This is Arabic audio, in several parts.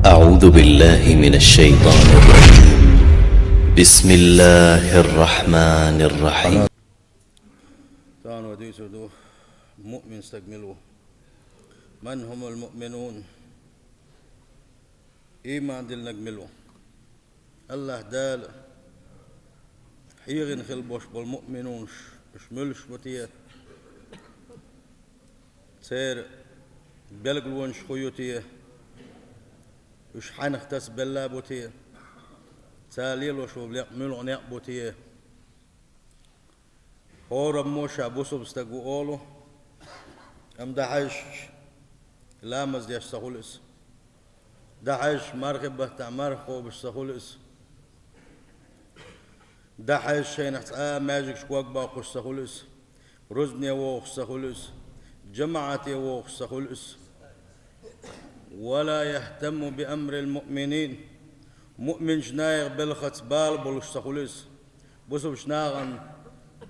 أعوذ بالله من الشيطان الرجيم. بسم الله الرحمن الرحيم. ثانو ديسدو مؤمن استكملوا. من هم المؤمنون؟ إيمان دل نكملوا. الله دال حيغن خلبوش بالمؤمنونش شملش بوتيه سير بلغلونش خيوتيه وش حنختس بالله بوتيه ساليلو شو بلغملو نيق بوتيه هورب موشا بوسو بستقو أولو أم دحش لامز ديش سخولس دحش مرغبة تعمرخو بشسخولس دحش شينحت ماجيك شكواك باقوش سخولس رزني ووخ سخولس جماعتي ووخ سخولس ولا يهتم بأمر المؤمنين مؤمن جنايغ بلخت بال بلوش سخولس بوسو بشناغن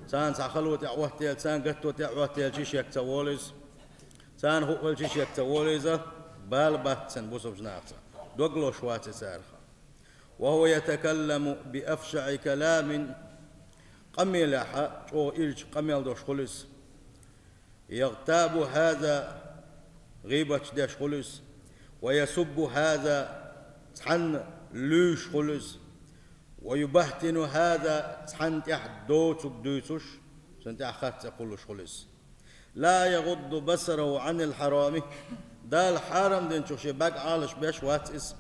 سان سخلوت يعوتيل سان قتوت يعوتيل شيش يكتووليز سان هو شيش يكتووليزا بال باتسن بوسو بشناغتا دوغلو شواتي سارخا وهو يتكلم بأفشع كلام قميل أو إلج قميل دوش خلص يغتاب هذا غيبة داش خلص ويسب هذا تحن لوش خلص ويبهتن هذا تحن تحت دوت بدوتش سنت أخذت كلش خلص لا يغض بصره عن الحرام دا الحرام دين شوشي باق عالش باش واتس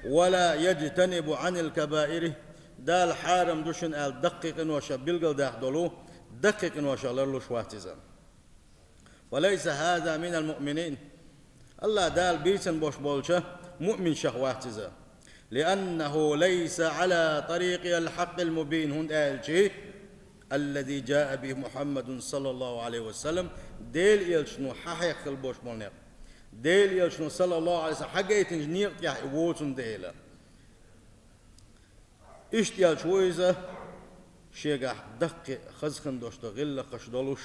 ولا يجتنب عن الكبائر دا الحرام دوشن ال دقيق وشا بلغل داخدلو دقيق وشا لرلوش واتزا وليس هذا من المؤمنين الله دال بيتن بوش بولشا مؤمن شخواتزا لأنه ليس على طريق الحق المبين هند آلشي الذي جاء به محمد صلى الله عليه وسلم ديل يلشنو حقيق البوش بولنيق ديل يلشنو صلى الله عليه وسلم حقيقة نيق يح يوتن ديلا إشت يلشويزا شيقا دقي خزخن دوشتا غلا قشدولوش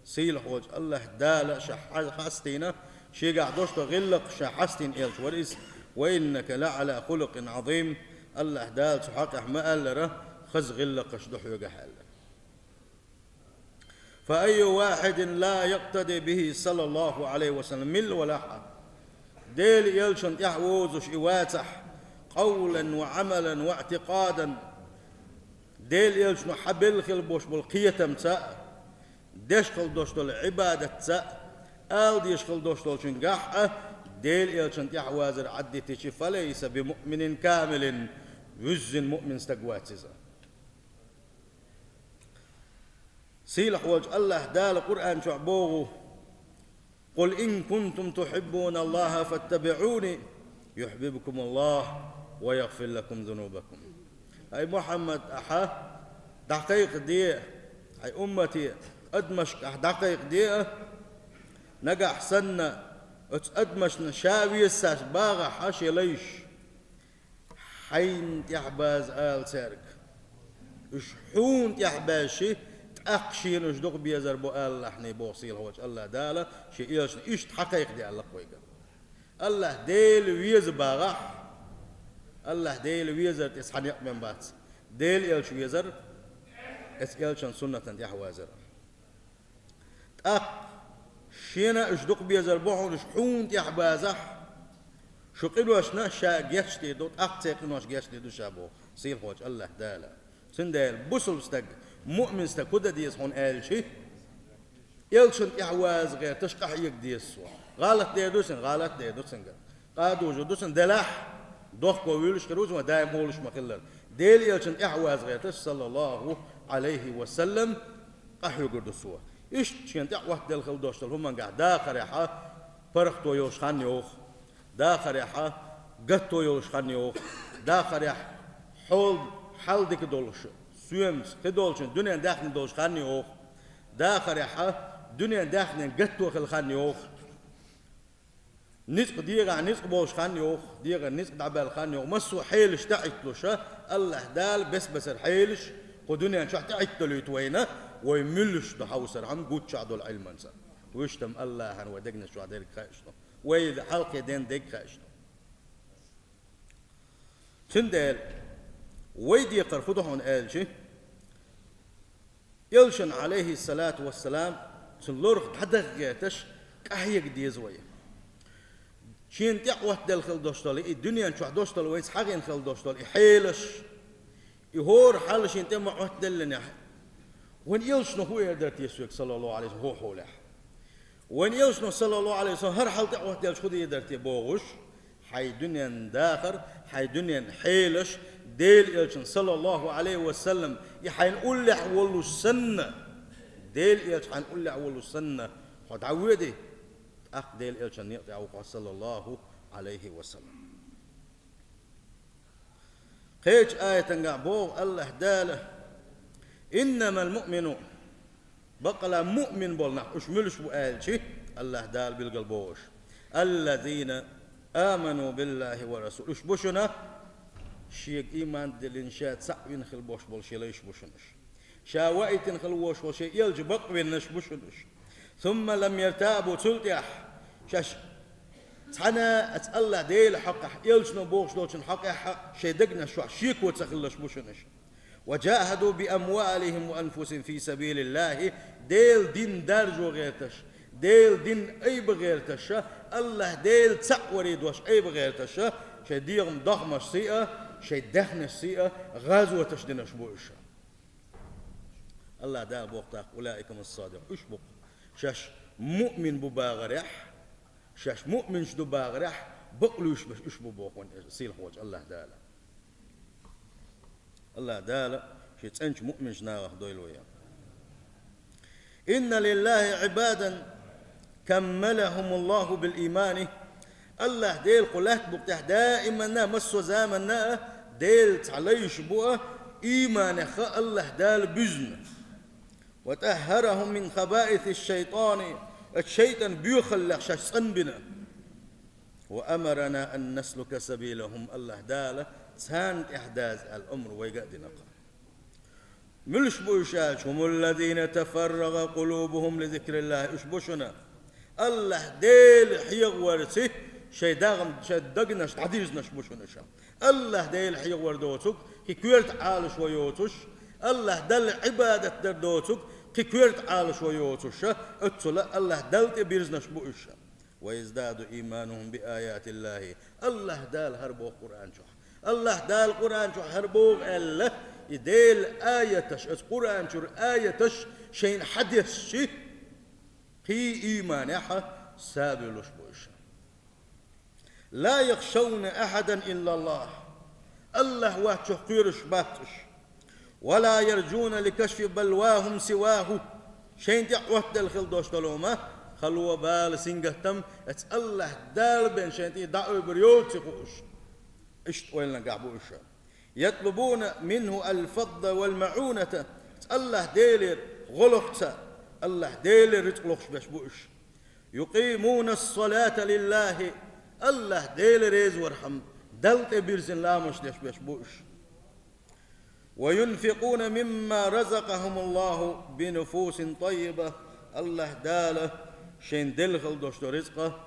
سيل حوج الله دالا شحستينا شيقا دوشتا غلا شحستين إلش ورئيس وإنك لعلى خلق عظيم الله دال سحق ما ألره خز غلا قشدوح يقحل فأي واحد لا يقتدي به صلى الله عليه وسلم مل ولا حد ديل يلشن يحوزش إواتح قولا وعملا واعتقادا ديل يلشن حبل خلبوش بالقيتم تاء ديشقل دوشتل عبادة تاء آل ديشقل دوشتل شنقاح ديل يلشن يحوازر عدي تشي فليس بمؤمن كامل وزن مؤمن استقواتزا سيل حوج الله دال القرآن شعبوه قل إن كنتم تحبون الله فاتبعوني يحببكم الله ويغفر لكم ذنوبكم أي محمد أحا دقيق دي أي أمتي أدمش دقيق دي نقع سنة أدمش نشاوي الساس باغا حاشي ليش حين تحباز آل سارك إشحون تحباشي أقشين إيش دق بيزر بو الله إحنا بوصيل هوج الله دالا شيء إيش حقيقة دي الله قويقا الله ديل ويز باغح الله ديل ويزر تسحن يقمن بات ديل إلش ويزر إس إلشان سنة يحوازر أق شينا إيش دق بيزر بوحون إيش حون يحبازح شو قلوا إشنا شاق يشتي دوت أق تيقنوا إيش يشتي دو شابو سيل هوج الله دالا سندال بوصل استق مؤمن استكودة ديس هون قال شيء يلشن إحواز غير تشقح يقديس غلط ديدوسن غلط ديدوسن قادو جدوسن دلح دوخ ويلش كروز ودايم هولش مخلل ديل يلشن إحواز غير تش صلى الله عليه وسلم قحيو قردسوا إيش شين تحوه دل خل دوشتل هم قاعد داخل يحا فرختو يوش خان يوخ داخل يحا قطو يوش خان يوخ داخل يح حول ديك دولش سويمس خدولشن دنيا داخل دولش خاني أوخ داخل يحا دنيا داخل قطو خل خاني أوخ نسق ديغا نسق بوش خاني أوخ ديغا نسق دعبال خاني أوخ مسو حيلش تعيتلوشا الله دال بس الحيلش ودنيا شو تعيتلو يتوينا ويملش دحوسر عم قوت شعدو العلم انسان ويشتم الله هن ودقنا شو عدير خايشتو وإذا حلقة دين ديك خايشتو تندل ويدي قرفضهم آلشي يلشن عليه الصلاة والسلام تلورخ حدقيتش كهيك دي زوية شين تقوى دلخل دوشتالي الدنيا نشوح دوشتالي ويس حقين خل دوشتالي يحيلش يهور حالش انت ما دلنا وين يلشنو هو يدرت يسوع صلى الله عليه وسلم هو حوله وين يلشنو صلى الله عليه وسلم هر حال تقوى دلش خدي يدرت بوغش حي دنيا داخر حي دنيا حيلش ديل يلشن صلى الله عليه وسلم يحين قول لح ولو السنة ديل يلشن قول لح ولو السنة خد عودي أخ ديل يلشن يقطع صلى الله عليه وسلم خيج آية تنقع الله داله إنما المؤمن بقى مؤمن بولنا إيش ملش بقال شيء الله دال بالقلبوش الذين آمنوا بالله ورسوله إيش بوشنا شيء إيمان دلنشات سعين خل بوش بول شيء ليش بوشنش شاوائت خل بوش بول شيء يلج بقوينش بوشنش ثم لم يرتابوا تلتح شاش تحنا أتألّه ديل حقه يلشنو بوش دوشن حقه شيء دقنا شو شيك وتخلش بوشنش وجاهدوا بأموالهم وأنفسهم في سبيل الله ديل دين درجو غيرتش ديل دين أي بغيرتش الله ديل تسعوري دوش أي بغيرتش شيء ديغم ضخمش سيئة شيء دخنش سيئة غازوة تشدنش بوش الله دال بوقتك أولئك من الصادق إيش بوق شاش مؤمن بباغرح شاش مؤمن شدو باغرح بقلوش بش إيش بوق سيل خوج الله دال الله دال شيء تنش مؤمن شناغ دويل ويا إن لله عبادا كملهم الله بالإيمان الله ديل قلت بقتح دائما مسو زامنا ديل تعليش بوه إيمان خا الله دال بزن وتهرهم من خبائث الشيطان الشيطان بيخلق شاش صنبنا وأمرنا أن نسلك سبيلهم الله دال سانت إحداث الأمر ويقعدنا ملش بوشاش هم الذين تفرغ قلوبهم لذكر الله إشبوشنا الله ديل حيغ ورسي شي داغم شي دقنش تعديزنش بوشنش الله ديل حيغ وردوتك كي كويرت عال شويوتش الله دل عبادة دردوتك كي كويرت عال شويوتش اتسلا الله دلت بيرزنش بوش ويزداد إيمانهم بآيات الله الله دال هربو قرآن شو الله دال قرآن شو هربو الله يديل آيتش القرآن شو آيتش شين حدث شي هي إيمانها سابلوش بوش لا يخشون أحدا إلا الله الله واتش قيرش باتش ولا يرجون لكشف بلواهم سواه شين تعوت الخلدوش تلومه خلوا بال سنجتم الله دال بين شين دعوا بريوت خوش اشت وين قعبوش يطلبون منه الفضة والمعونة الله ديلر غلقته الله ديلر رتقلقش بشبوش يقيمون الصلاة لله الله ديلر ريز ورحم دلت بيرزن لا مش بشبوش وينفقون مما رزقهم الله بنفوس طيبة الله داله شين دلخل دوشتو رزقه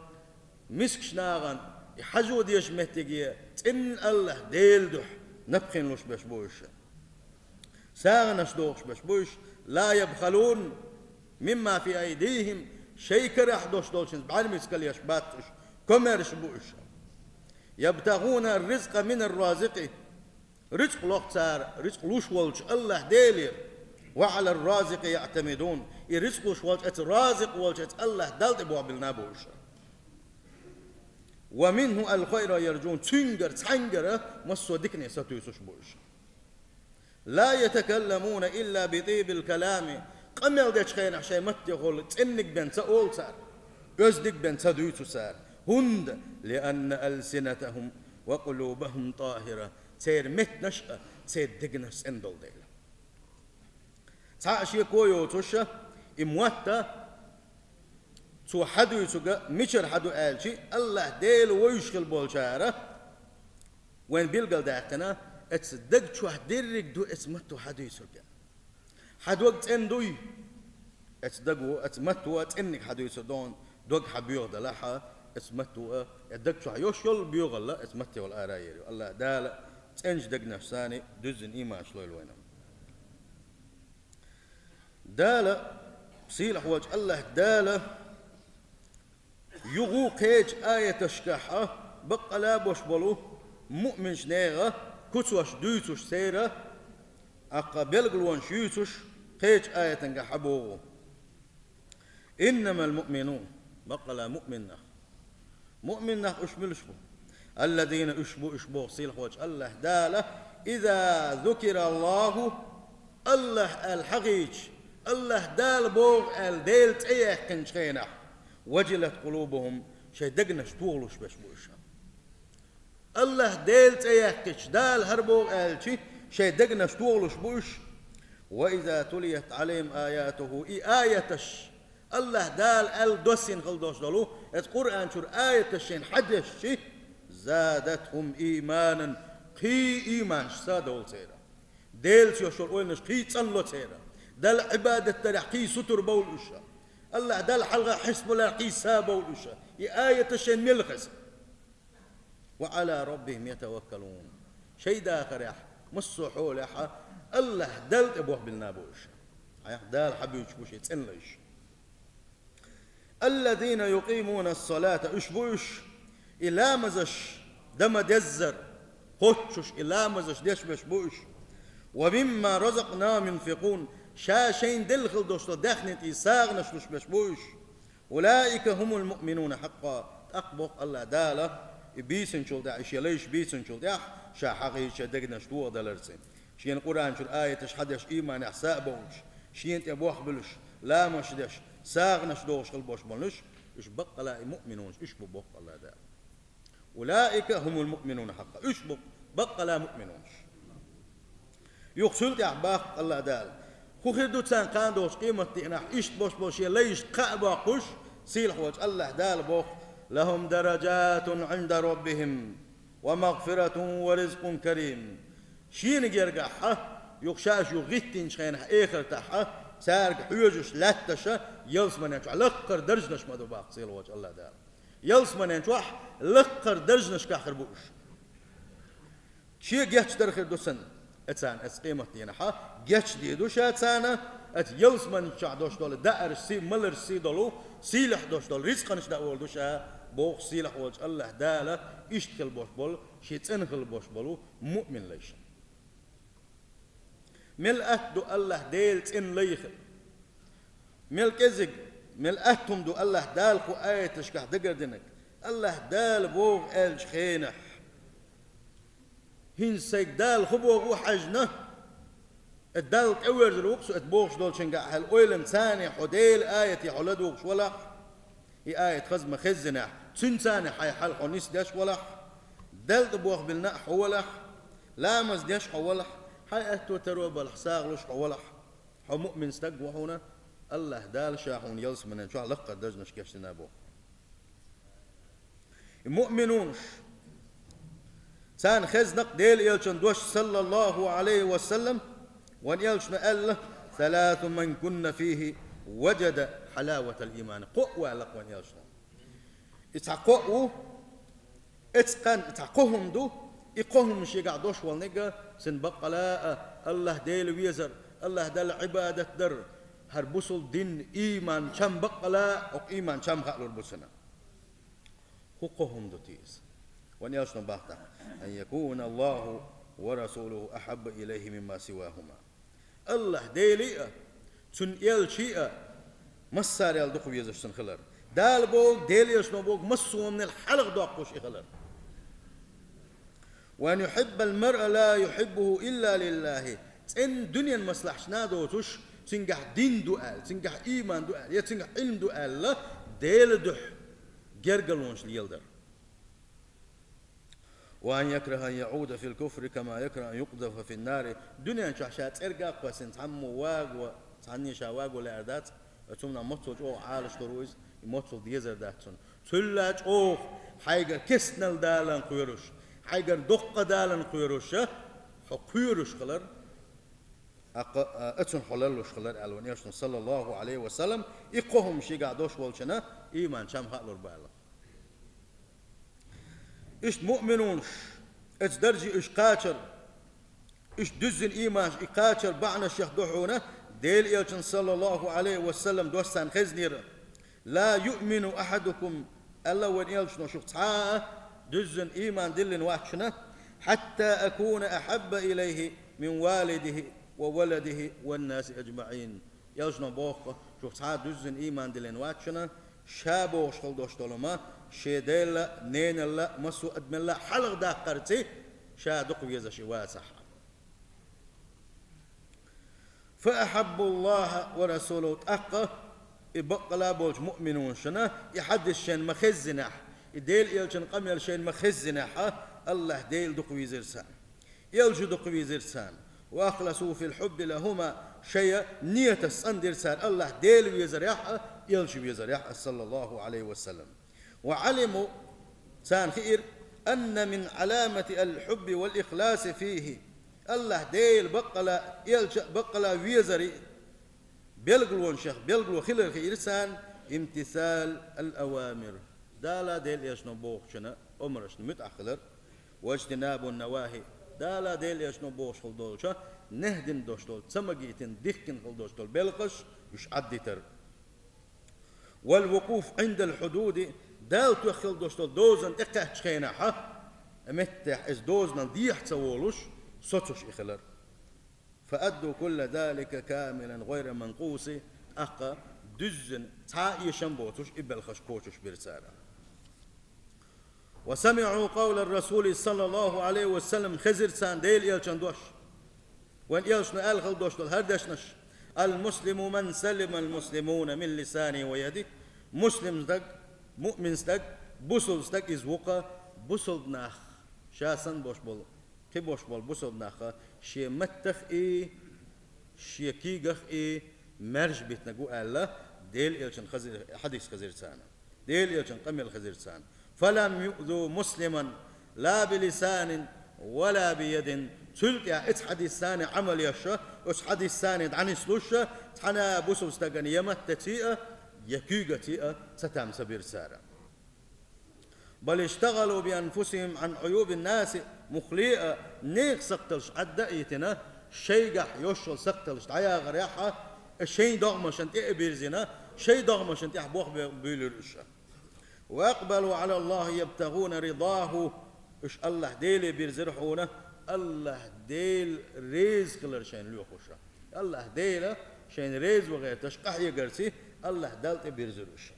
مسكش ناغن يحجو ديش مهتقية تن الله ديل دوح نبخن لوش بشبوش ساغنش دوش بشبوش لا يبخلون مما في أيديهم شيء كرح دوش دوشن بعد مسكال يشباتش كمر شبوش يبتغون الرزق من الرازق رزق لوختار رزق لوش والش الله ديلير وعلى الرازق يعتمدون يرزق لوش والش ات رازق والش ات الله دلت بواب النابوش ومنه الخير يرجون تنجر تنجر مسو دكني ستوسش بوش لا يتكلمون إلا بطيب الكلام قمل ديش خير شيء متغول تنك بن تقول سار يزدك بن تدويت سار هند لأن ألسنتهم وقلوبهم طاهرة تير مت نشأ تير دقنس اندل ديل تعشي كويو توشا إمواتا تو حدو يسوغا ميشر حدو آلشي الله ديل ويشغل بولشارة وين بيلقل داقنا اتدق شو حديرك دو اسمتو حدو يسوغا حدو وقت اندوي اتدقو اتمتو اتنك حدو يسودون دوق حبيوغ دلاحا اسمتو اتدق شو يوشل بيوغ الله اسمتو والآرايري الله دال تنج دقناش ثاني دزن إيمان شلوي الوينم دالة سيلح وجه الله دالة يغو قيج آية تشكحة بقى لا بوش بلو مؤمن شنيغة كتوش دوتوش سيرة أقا بلغلوان شيوتوش قيج آية تنقحبوغو إنما المؤمنون بقى لا مؤمنة أشبو الذين أشبو سيلح وجه الله دالة إذا ذكر الله الحقيج الله دال بوغ الديل تأيه كنشينح وجلت قلوبهم شي دقنش طولش بشبوش الله ديل تأيه كش دال هربوغ الشي شي دقنش طولش بوش وإذا تليت عليهم آياته آياتش الله دال الدوسين خلدوش دلو القرآن شور آياتشين حدش شي زادتهم إيمانا قي إيمان سادول سيرا ديل شور وينش قي تصنلو سيرا دل عبادة تلحقي ستر بولوشا الله دل حلقة حسب لحقي سابولوشا آية الشين ملخص وعلى ربهم يتوكلون شي داخر يح مصو حولها الله دل ابوه بالنابوش دل حبيش بوشي تسنلش الذين يقيمون الصلاة اشبوش إلا مزش دم دزر خوتشوش إلا مزش ديش بشبوش ومما رزقناهم ينفقون شاشين دلخل دوشتو دخنت إساغ نشلوش بشبوش أولئك هم المؤمنون حقا أقبق الله دالة بيسن شول داعش يليش بيسن شول داع شا حقيش دقنا شتوه دلرسين شين قرآن شول آية تشحدش إيمان إحساء بوش شين تبوح بلش لا مشدش ساغ نشدوش خلبوش بلش إش بق لا مؤمنون إش بق الله دالة أولئك هم المؤمنون حقا إش بق لا مؤمنون يقصد أحباق الله دالة خوخي دو تسان كان دوش قيمة تيناح إشت بوش يليش قعبا قش سيلح وجه الله دال بوخ لهم درجات عند ربهم ومغفرة ورزق كريم شين جرقحة يقشاش يغتين شخينح إيخر تحة سارق حيوجش لاتشة يلس من ينشوح لقر درجنش مدو باق سيل وجه الله دال يلس من ينشوح لقر درجنش كاخر بوش شي جيتش درخر دو سن اتسان اسقيمة ينحا جيتش ديدو شاتسانا ات يلس من شع دوش دول دائر سي ملر سي دولو سيلح دوش دول رزقنش داول دوشا بوخ سيلح وجه الله دالة اشتخل بوش بول شيتسنخل بوش بولو مؤمن ليش ملأت دو الله ديل تن ليخل ملكزق ملأتهم دو الله دال خو آية تشكح دقر دينك الله دال بوغ الش خينح هين سيك دال خبوغ وحجنه الدال تأورز الوقس اتبوغش دول شنقع هالأويلن ثاني حديل آية حولدوغش ولا هي آية خزم خزنح تسن ثاني حي حل حنيس داش ولا دال تبوغ بالنح ولا لامز داش ولا حي أتو تروب الحساغلوش ولا حو مؤمن استقوى هنا الله دال شاحون يلس من انشاء لقى دجنش كشتنا بو المؤمنونش سان خزنق ديل يلشن دوش صلى الله عليه وسلم وان يلشن أله ثلاث من كن فيه وجد حلاوة الإيمان قوة لقوان يلشن اتعقوا اتعقوهم دو إقوهم مش يقع دوش والنقا سنبقى لا الله ديل ويزر الله دل عبادة در هربسل دين إيمان شم بقى لا أو إيمان شم خالو البسنا حقهم دو تيز وان يلشن باقتا أن يكون الله ورسوله أحب إليه مما سواهما الله ديلي تن يلشي مسار يلدقو يزشتن خلر دال بوغ ديلي يشنو بوغ مسو من الحلق دوقوش إخلر وأن يحب المرء لا يحبه إلا لله تن دنيا المصلحش نادوتوش تنجح دين دوال تنجح إيمان دوال يتنجح علم دوال لا ديل دح جرقلونش ليلدر وأن يكره أن يعود في الكفر كما يكره أن يقذف في النار دنيا شاشات إرجع قاسن تعمو واق وتعني شواق ولا أردات أتمنى مطلج أو عالش درويز مطلج ديزر داتون تلاج أو حيجر كسنل دالن قيروش حيجر دقة دالن قيروش حقيروش خلر أتون حللوش خلر ألونيش صلى الله عليه وسلم إقهم شيء قادوش والشنا إيمان شام خالور بالا إيش مؤمنونش اتس درجي اش قاتر اش دزن ايمان اش قاتر بعنا الشيخ دحونه ديل يلشن صلى الله عليه وسلم دوستان خزنير لا يؤمن احدكم الا وين يلشن شوف دزن ايمان دلن واتشنا حتى اكون احب اليه من والده وولده والناس اجمعين يلشن بوخ شوف دزن ايمان دلن واتشنا شابو شخل دوشتولما شيديلا نينلا مسو ادملا حلق داقرتي شادق يزا شواسح فأحب الله ورسوله أقه يبقى بولش مؤمنون شنا يحدث شين مخزنح يديل يلشن قميل شين مخزنح الله ديل دقوي زرسان يلجو دقوي زرسان وأخلصوا في الحب لهما شيء نية السندرسان الله ديل ويزريح يلجو ويزريح صلى الله عليه وسلم وعلموا سان خير أن من علامة الحب والإخلاص فيه الله ديل بقلا يلجأ بقلا ويزري بيلقلون شيخ بيلقلو خلال خيرسان امتثال الأوامر دالا ديل يشنو بوخشنا أمرشن متأخلر واجتناب النواهي دالا ديل يشنو بوخش خلدولشا نهدن دوشتول تسمجيتن ديكن خلدوشتول بيلقش يش عدتر والوقوف عند الحدود دال تخل دوشتول دوزن اقه تشخيناحا امتح از دوزن ديح تسولوش سوتش إخلر فأدوا كل ذلك كاملا غير منقوص أقا دزن تا يشنبوتش إبل خشكوتش برسالة وسمعوا قول الرسول صلى الله عليه وسلم خزر سان ديل يلشن دوش وان يلشن ألخل دوش دول هردشنش المسلم من سلم المسلمون من لسانه ويده مسلم ستك مؤمن ستك بوسل ستك إزوقا بوسل ناخ شاسن بوش بول كبوش بول بوسل ناخا شي متخ شي كيغخ مرج بيتنقو الله ديل يلشن خزر حديث خزر سان ديل يلشن قمل خزر سان فلم يؤذوا مسلما لا بلسان ولا بيد تلك اتس حديث ثاني عمل يشا اتس حديث ثاني عن سلوشا تحنا بوسل استغن يمت تتيئة يكيغ تيئة ستام سبير سارة بل اشتغلوا بأنفسهم عن عيوب الناس مخليئة نيك سقتلش عدائيتنا شيقح يوشل سقتلش عيا غريحة الشيء دغمشن تقبيرزنا شيء دغمشن تحبوخ بيلرشا وأقبلوا على الله يبتغون رضاه إش الله ديل بيرزرحونا الله ديل ريز كلر شين ليوخوشا الله ديل شين ريز وغير تشقح يقرسي الله دالت بيرزرشا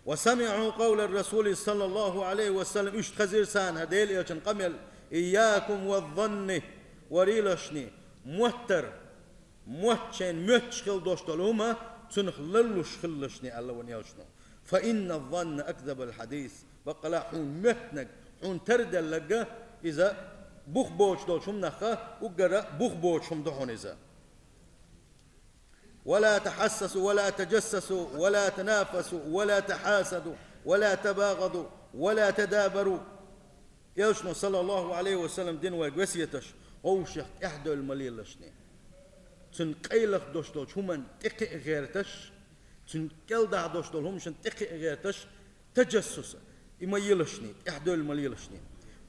وسمعوا قول الرسول صلى الله عليه وسلم إش خزير سان هديل يلشن قمل إياكم والظن وريلشني موتر موتشين موتشخل دوشتلوما تنخللوش خلشني الله ونيلشنو فإن الظن أكذب الحديث بقلا حون متنك حون تردل لقى إذا بوخ بوش دول شم نخا وقرأ بوخ بوش شم دحون إذا ولا تحسسوا ولا تجسسوا ولا تنافسوا ولا تحاسدوا ولا تباغضوا ولا تدابروا يوشنو صلى الله عليه وسلم دين ويقوسيتش هو شيخ إحدى المليل لشني تنقيلخ دوش دول شمان تقي غيرتش تنقل دا دوش دول هم شن تقي غيرتش تجسس إما يلشني إحدى المليل لشني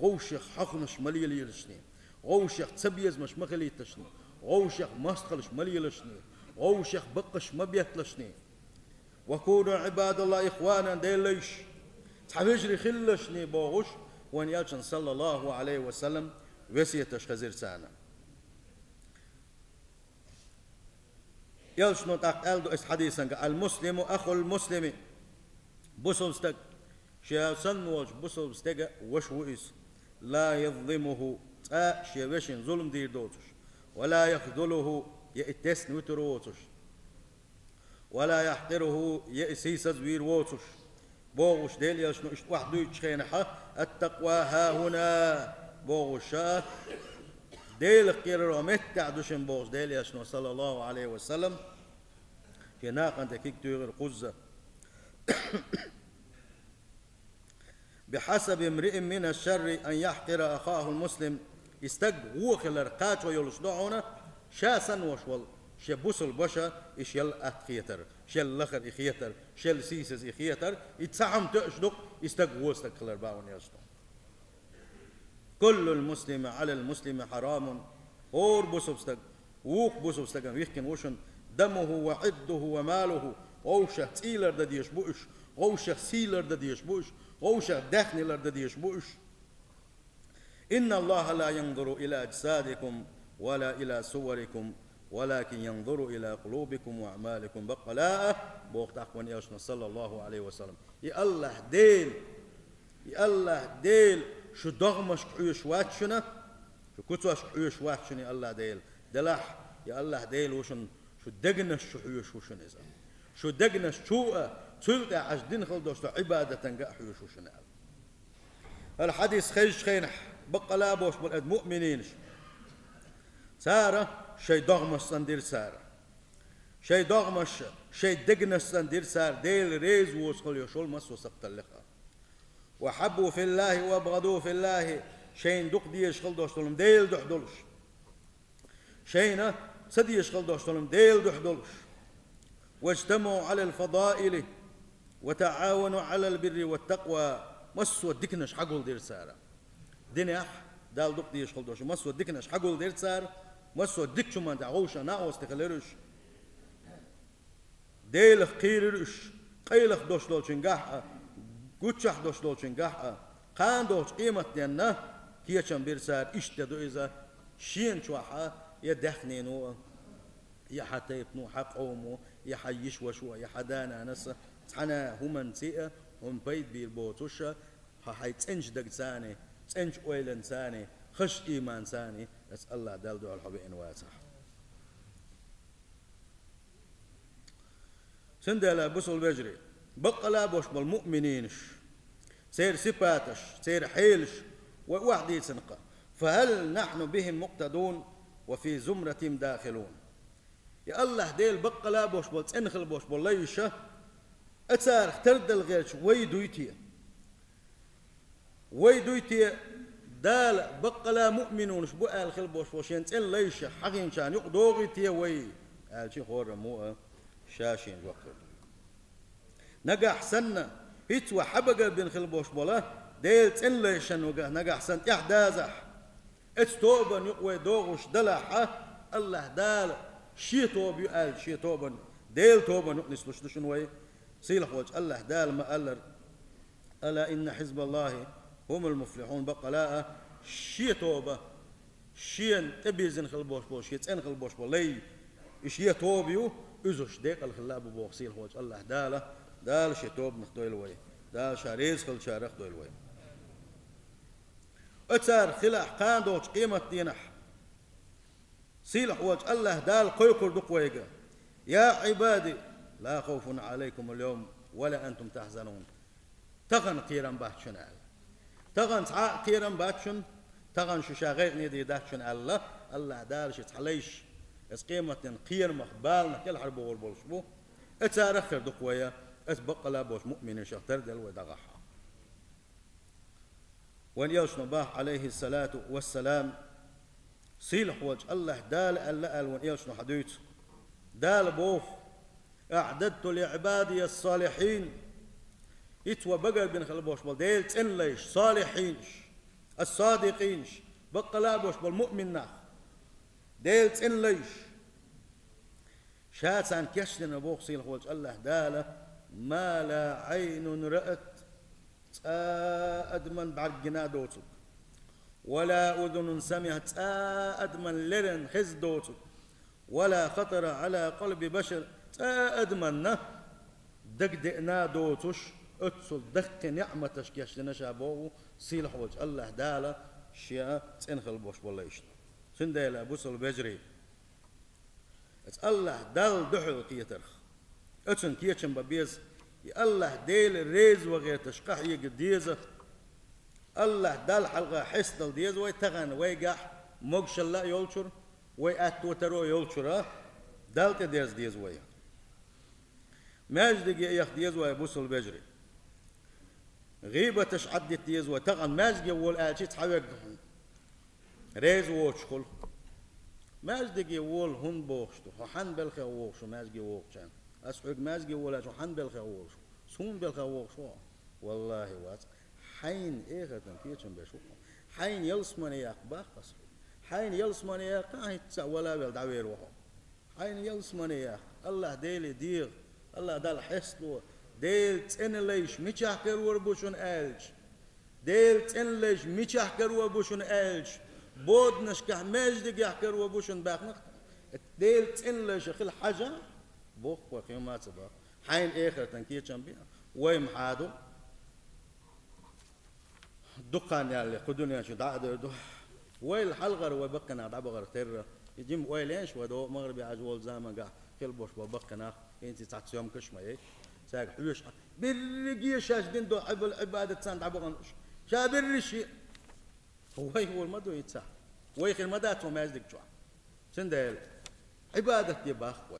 هو شيخ حقنش مليل يلشني هو شيخ تسبيز مش مخلي تشني هو شيخ مستقلش مليل لشني هو شيخ بقش ما بيتلشني وكونوا عباد الله إخوانا ديليش تحبيجري خلشني بوغش وان يالشن صلى الله عليه وسلم وسيتش خزير سانا يالشنو تاقلدو اس حديثا المسلم أخو المسلم بوسلستك شياسن وش بوسلستك وش وإس لا يظلمه تا شيوشن ظلم دير دوتش ولا يخذله يأتسن وتروتش ولا يحقره يأسيس زوير ووتش بوغش ديل يشنو اش وحدو يتشخينحا التقوى ها هنا بوغشا ديل قير رمتع دوشن بوغش ديل يشنو صلى الله عليه وسلم في ناقن تكيك تيغر قزة بحسب امرئ من الشر أن يحقر أخاه المسلم يستق هو خلال قاتش ويلشدعونا شاسن وشول شبوس البشا إيش يل أخيتر شل لخر إخيتر شل سيسز إخيتر يتسعم تأشدق يستق وستق خلال باون يشدو كل المسلم على المسلم حرام اور بوسبستق ووق بوسبستق ويحكن وشن دمه وعده وماله غوشه تيلر دديش بوش غوشه سيلر دديش بوش غوشه دخنلر دديش بوش إن الله لا ينظر إلى أجسادكم ولا إلى صوركم ولكن ينظر إلى قلوبكم وأعمالكم بقلاء بوقت أخوان ياشنا صلى الله عليه وسلم يا الله ديل شو دغمش قيوش واتشنا شو كتوش قيوش واتشنا يا الله ديل دلح يا الله ديل وشن شو دقنش شو قيوش وشن إذا شو دقنش شو تلقى عجدين خلدوش عبادة تنقى حيوش وشن الحديث خيش خينح بقلاء بوش بالأد مؤمنين سارة شي دغمش سندير سارة شي دغمش شي دقنش سندير سار ديل ريز وصل يشول مس وسقط اللقاء وحبوا في الله وابغضوا في الله شين دق دي يشغل دوشتلم ديل دحدلش شينا سدي يشغل دوشتلم ديل دحدلش واجتمعوا على الفضائل وتعاونوا على البر والتقوى مسوا دكنش حقول دير سارة دنيح دال دق دي يشغل دوش مسوا دكنش حقول دير سارة مسوا دك شو ما دعوش أنا واستخلرش ديل خيرش قيلخ دوش دولشنجاح قوتشح دوش دولشنجاح قان دوش قيمة دينا كيشان بيرسار اشتدو إذا شين شوحا يدخنينو يا حتى يبنو حق قومو يا حيش وشوا يا حدانا نسا تحنا هم نسيئة هم بيت بيربوتوشا حي تنج دق ثاني تنج ويلن ثاني خش إيمان ثاني أسأل الله دال دعا الحبين واسع سندلا بسول بجري بقى لا بوش بالمؤمنينش سير سباتش سير حيلش وواحد يتسنقى فهل نحن بهم مقتدون وفي زمرتهم داخلون يا الله ديل بقى لا بوش بول تنخل بوش بول ليشة أتار اخترد الغيرش ويدويتي دال بقى لا مؤمنون شبوء الخل بوش بوشين تن ليشة حقين شان يقدوغيتي وي الشي خور مو شاشين وقت نجح سنة هيتوا حبقة بين خلبوش بولا ديل تن ليشن وجه نجح سنة إحدازح اتوبا يقوي دوغش دلحة الله دال شي توب يقال شي توبا ديل توبا نقنس لشن وي سيلح وجه الله دال ما قال ألا إن حزب الله هم المفلحون بقى لا شي توبة شي تبيزن خلبوش بول شي تن خلبوش بول شي توبيو أزوش ديك الخلاب بوغسيل وجه الله دال شي توب نخدو الوي دال شاريز خل شارخ دو الوي أتار خلاح قان دوش قيمة دينح سيلح وجه الله دال قيقر دقويقة يا عبادي لا خوف عليكم اليوم ولا أنتم تحزنون تغن قيران باتشن تغن تعاق قيران باتشن تغن ششاغيق نيدي داتشن الله دال شي تحليش اس قيمة قير مخبال نكل حرب والبولشبو اتار خير دقوية اتبقى لا بوش مؤمن شختر دل ودغحا وان يوشن باه عليه الصلاة والسلام سيلح وجه الله دال اللأل وان يوشن حديث دال بوخ أعددت لعبادي الصالحين يتوى بقى بين خلبوش بل ديل تنليش صالحينش الصادقينش بقى لا بوش بالمؤمن ناخ ديل تنليش شاتان كشلنا بوخ سيلح وجه الله دالة ما لا عين رأت أدمن بعد جنادوتك ولا أذن سمعت أدمن لرن خزدوتك ولا خطر على قلب بشر أدمن دقدقنا دوتش اتصل دق نعمتش كيشلنا شابوه سيلح وجه الله دالة شيا تنخل بوش بالله يشتغل سنديلا بوصل بجري الله دال دحل كيترخ اتن كيتشن ببيز يا الله ديل ريز وغير تشقح يقديزه الله دال حلقه حسدل ديز ويتغن ويقح موقش الله يولشر ويأتوترو يولشر دالت ديز وي ماجد يخ ديز وي بوصل بجري غيبة تشعدت ديز وتغن ماجد يقول آتي تحويق ريز ووشخل ماجد يقول هن بوخشتو حن بالخي ووخشو ماجد ووخشان أسحق ماجد يقول أشو حن بالخي ووخشو سون بالخي ووخشو والله وات حين إيه غدا كيتشن بشوفه حين يلسمن يا أخبار قصر حين يلسمن يا قاعد ولا بالدعوير وهو حين يلسمن يا الله ديلي دير الله دال حسلو ديل تنليش ميشحكر وربوشن ألج ديل تنليش ميشحكر وربوشن ألج بود نشكح مجد يحكر وربوشن باقنق ديل تنليش خل حاجة بوق وقيمات با حين آخر تنكيتشن بيها ويم حادو دقان ياللي قدوني شو دعدو ويل حلغر وبقنا دعبغر تر يجيم ويلينش ودو مغربي عجول زمان قا كل بوش وبقنا انت تعت يوم كشمه ايه ساق حوش بالرقيه شاش دندو حب العباده سان دعبغن شا بالرشي هو المدو يتسع ويخ المدات وما يزدك جوع سندل عباده يباخ